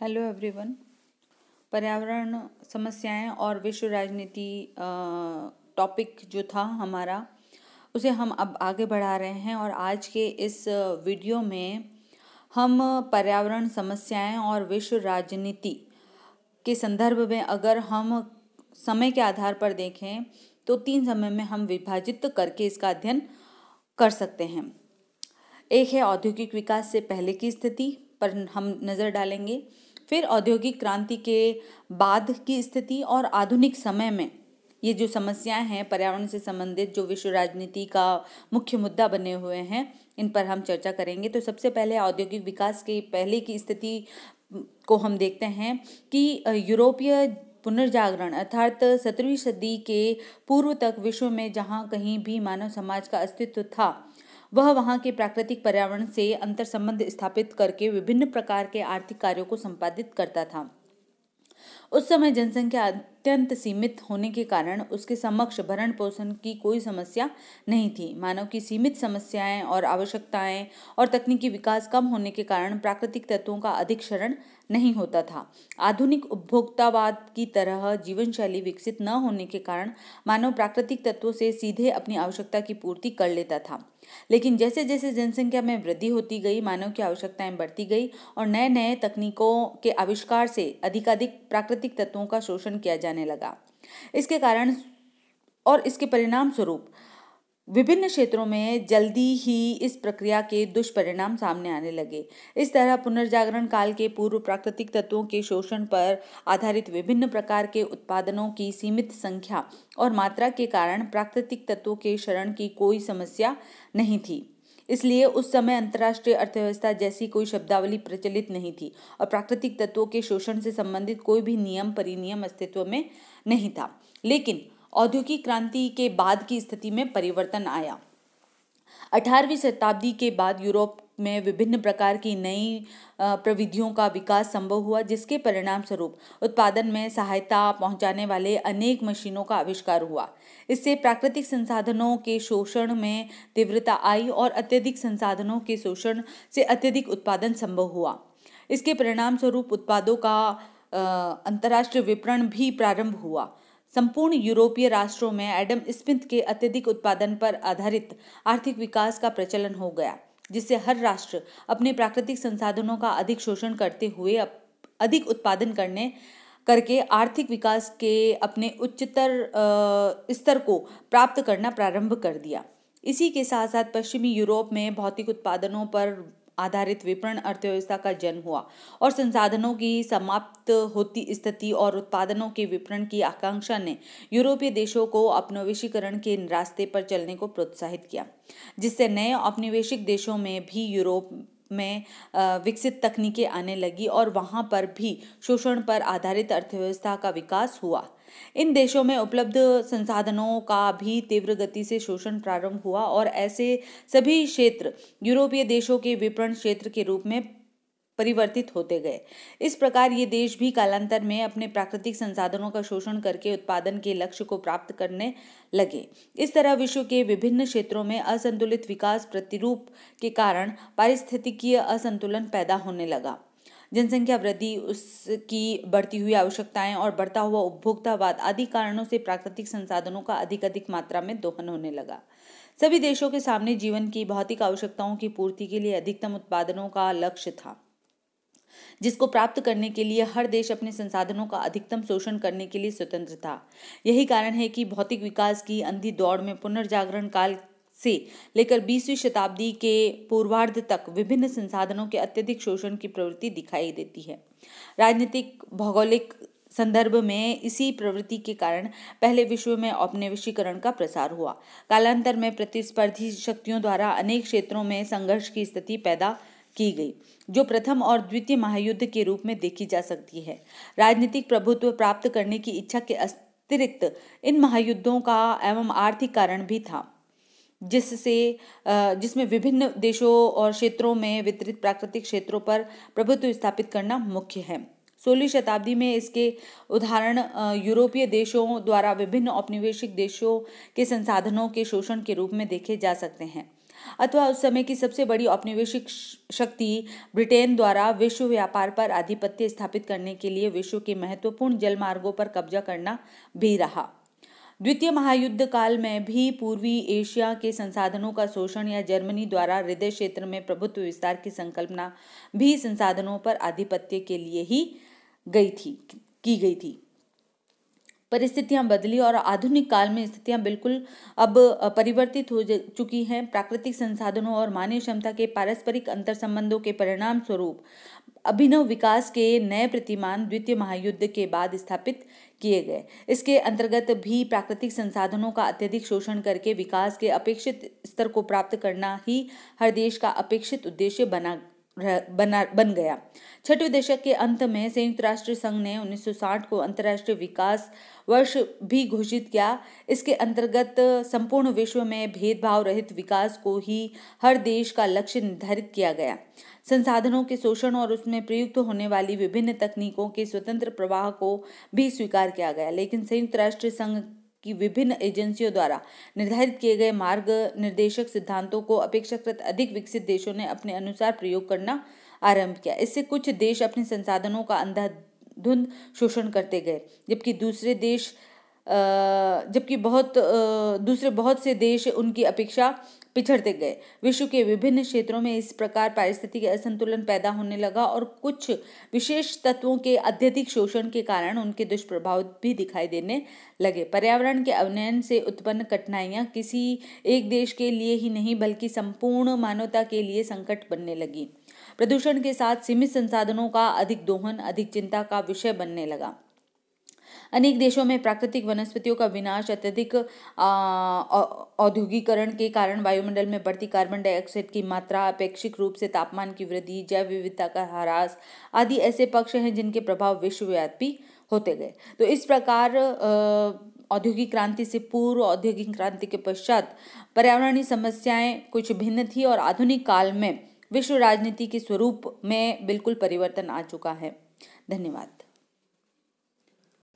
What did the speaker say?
Hello everyone. पर्यावरण समस्याएं और विश्व राजनीति टॉपिक जो था हमारा, उसे हम अब आगे बढ़ा रहे हैं। और आज के इस वीडियो में हम पर्यावरण समस्याएं और विश्व राजनीति के संदर्भ में अगर हम समय के आधार पर देखें तो 3 समय में हम विभाजित करके इसका अध्ययन कर सकते हैं। एक है औद्योगिक विकास से पहले की स्थिति पर हम नज़र डालेंगे, फिर औद्योगिक क्रांति के बाद की स्थिति और आधुनिक समय में ये जो समस्याएं हैं पर्यावरण से संबंधित जो विश्व राजनीति का मुख्य मुद्दा बने हुए हैं, इन पर हम चर्चा करेंगे। तो सबसे पहले औद्योगिक विकास के पहले की स्थिति को हम देखते हैं कि यूरोपीय पुनर्जागरण अर्थात 17वीं सदी के पूर्व तक विश्व में जहाँ कहीं भी मानव समाज का अस्तित्व था, वह वहाँ के प्राकृतिक पर्यावरण से अंतर संबंध स्थापित करके विभिन्न प्रकार के आर्थिक कार्यों को संपादित करता था। उस समय जनसंख्या अत्यंत सीमित होने के कारण उसके समक्ष भरण पोषण की कोई समस्या नहीं थी। मानव की सीमित समस्याएं और आवश्यकताएं और तकनीकी विकास कम होने के कारण प्राकृतिक तत्वों का अधिक शरण नहीं होता था। आधुनिक उपभोक्तावाद की तरह जीवन शैली विकसित न होने के कारण मानव प्राकृतिक तत्वों से सीधे अपनी आवश्यकता की पूर्ति कर लेता था। लेकिन जैसे जैसे जनसंख्या में वृद्धि होती गई, मानव की आवश्यकताएं बढ़ती गई और नए नए तकनीकों के आविष्कार से अधिकाधिक प्राकृतिक तत्वों का शोषण किया जाने लगा। इसके कारण और इसके परिणाम स्वरूप विभिन्न क्षेत्रों में जल्दी ही इस प्रक्रिया के दुष्परिणाम सामने आने लगे। इस तरह पुनर्जागरण काल के पूर्व प्राकृतिक तत्वों के शोषण पर आधारित विभिन्न प्रकार के उत्पादनों की सीमित संख्या और मात्रा के कारण प्राकृतिक तत्वों के शरण की कोई समस्या नहीं थी। इसलिए उस समय अंतर्राष्ट्रीय अर्थव्यवस्था जैसी कोई शब्दावली प्रचलित नहीं थी और प्राकृतिक तत्वों के शोषण से संबंधित कोई भी नियम परिनियम अस्तित्व में नहीं था। लेकिन औद्योगिक क्रांति के बाद की स्थिति में परिवर्तन आया। 18वीं शताब्दी के बाद यूरोप में विभिन्न प्रकार की नई प्रविधियों का विकास संभव हुआ, जिसके परिणाम स्वरूप उत्पादन में सहायता पहुंचाने वाले अनेक मशीनों का आविष्कार हुआ। इससे प्राकृतिक संसाधनों के शोषण में तीव्रता आई और अत्यधिक संसाधनों के शोषण से अत्यधिक उत्पादन संभव हुआ। इसके परिणाम स्वरूप उत्पादों का अंतर्राष्ट्रीय विपणन भी प्रारंभ हुआ। संपूर्ण यूरोपीय राष्ट्रों में एडम स्मिथ के अत्यधिक उत्पादन पर आधारित आर्थिक विकास का प्रचलन हो गया, जिससे हर राष्ट्र अपने प्राकृतिक संसाधनों का अधिक शोषण करते हुए अधिक उत्पादन करके आर्थिक विकास के अपने उच्चतर स्तर को प्राप्त करना प्रारंभ कर दिया। इसी के साथ साथ पश्चिमी यूरोप में भौतिक उत्पादनों पर आधारित विपणन अर्थव्यवस्था का जन्म हुआ और संसाधनों की समाप्त होती स्थिति और उत्पादनों के विपणन की आकांक्षा ने यूरोपीय देशों को औपनिवेशीकरण के रास्ते पर चलने को प्रोत्साहित किया, जिससे नए औपनिवेशिक देशों में भी यूरोप में विकसित तकनीकें आने लगी और वहां पर भी शोषण पर आधारित अर्थव्यवस्था का विकास हुआ। इन देशों में उपलब्ध संसाधनों का भी तीव्र गति से शोषण प्रारंभ हुआ और ऐसे सभी क्षेत्र यूरोपीय देशों के विपणन क्षेत्र के रूप में परिवर्तित होते गए। इस प्रकार ये देश भी कालांतर में अपने प्राकृतिक संसाधनों का शोषण करके उत्पादन के लक्ष्य को प्राप्त करने लगे। इस तरह विश्व के विभिन्न क्षेत्रों में असंतुलित विकास प्रतिरूप के कारण पारिस्थितिकीय असंतुलन पैदा होने लगा। जनसंख्या वृद्धि, उसकी बढ़ती हुई आवश्यकताएं और बढ़ता हुआ उपभोक्तावाद आदि कारणों से प्राकृतिक संसाधनों का अधिक मात्रा में दोहन होने लगा। सभी देशों के सामने जीवन की भौतिक आवश्यकताओं की पूर्ति के लिए अधिकतम उत्पादनों का लक्ष्य था, जिसको प्राप्त करने के लिए हर देश अपने संसाधनों का अधिकतम शोषण करने के लिए स्वतंत्र था। यही कारण है कि भौतिक विकास की अंधी दौड़ में पुनर्जागरण काल से लेकर 20वीं शताब्दी के पूर्वार्ध तक विभिन्न संसाधनों के अत्यधिक शोषण की प्रवृत्ति दिखाई देती है। राजनीतिक भौगोलिक संदर्भ में इसी प्रवृत्ति के कारण पहले विश्व में औपनिवेशीकरण का प्रसार हुआ। कालांतर में प्रतिस्पर्धी शक्तियों द्वारा अनेक क्षेत्रों में संघर्ष की स्थिति पैदा की गई, जो प्रथम और द्वितीय महायुद्ध के रूप में देखी जा सकती है। राजनीतिक प्रभुत्व प्राप्त करने की इच्छा के अतिरिक्त इन महायुद्धों का एवं आर्थिक कारण भी था, जिसमें विभिन्न देशों और क्षेत्रों में वितरित प्राकृतिक क्षेत्रों पर प्रभुत्व स्थापित करना मुख्य है। 16वीं शताब्दी में इसके उदाहरण यूरोपीय देशों द्वारा विभिन्न औपनिवेशिक देशों के संसाधनों के शोषण के रूप में देखे जा सकते हैं। अथवा उस समय की सबसे बड़ी औपनिवेशिक शक्ति ब्रिटेन द्वारा विश्व व्यापार पर आधिपत्य स्थापित करने के लिए विश्व के महत्वपूर्ण जलमार्गों पर कब्जा करना भी रहा। द्वितीय महायुद्ध काल में भी पूर्वी एशिया के संसाधनों का शोषण या जर्मनी द्वारा हृदय क्षेत्र में प्रभुत्व विस्तार की संकल्पना भी संसाधनों पर आधिपत्य के लिए ही की गई थी। परिस्थितियां बदली और आधुनिक काल में स्थितियां बिल्कुल अब परिवर्तित हो चुकी हैं। प्राकृतिक संसाधनों और मानवीय क्षमता के पारस्परिक अंतर संबंधों के परिणाम स्वरूप अभिनव विकास के नए प्रतिमान द्वितीय महायुद्ध के बाद स्थापित किए गए। इसके अंतर्गत भी प्राकृतिक संसाधनों का अत्यधिक शोषण करके विकास के अपेक्षित स्तर को प्राप्त करना ही हर देश का अपेक्षित उद्देश्य बन गया। छठवें दशक के अंत में संयुक्त राष्ट्र संघ ने 1960 को अंतर्राष्ट्रीय विकास वर्ष भी घोषित किया। इसके अंतर्गत संपूर्ण विश्व में भेदभाव रहित विकास को ही हर देश का लक्ष्य निर्धारित किया गया। संसाधनों के शोषण और उसमें प्रयुक्त होने वाली विभिन्न तकनीकों के स्वतंत्र प्रवाह को भी स्वीकार किया गया, लेकिन संयुक्त राष्ट्र संघ की विभिन्न एजेंसियों द्वारा निर्धारित किए गए मार्ग निर्देशक सिद्धांतों को अपेक्षाकृत अधिक विकसित देशों ने अपने अनुसार प्रयोग करना आरंभ किया। इससे कुछ देश अपने संसाधनों का अंधाधुंध शोषण करते गए, जबकि बहुत से देश उनकी अपेक्षा पिछड़ते गए। विश्व के विभिन्न क्षेत्रों में इस प्रकार पारिस्थितिक असंतुलन पैदा होने लगा और कुछ विशेष तत्वों के अत्यधिक शोषण के कारण उनके दुष्प्रभाव भी दिखाई देने लगे। पर्यावरण के अवनयन से उत्पन्न कठिनाइयां किसी एक देश के लिए ही नहीं बल्कि संपूर्ण मानवता के लिए संकट बनने लगी। प्रदूषण के साथ सीमित संसाधनों का अधिक दोहन अधिक चिंता का विषय बनने लगा। अनेक देशों में प्राकृतिक वनस्पतियों का विनाश, अत्यधिक औद्योगिकरण के कारण वायुमंडल में बढ़ती कार्बन डाइऑक्साइड की मात्रा, अपेक्षित रूप से तापमान की वृद्धि, जैव विविधता का ह्रास आदि ऐसे पक्ष हैं जिनके प्रभाव विश्वव्यापी होते गए। तो इस प्रकार औद्योगिक क्रांति से पूर्व, औद्योगिक क्रांति के पश्चात पर्यावरणीय समस्याएं कुछ भिन्न थी और आधुनिक काल में विश्व राजनीति के स्वरूप में बिल्कुल परिवर्तन आ चुका है। धन्यवाद।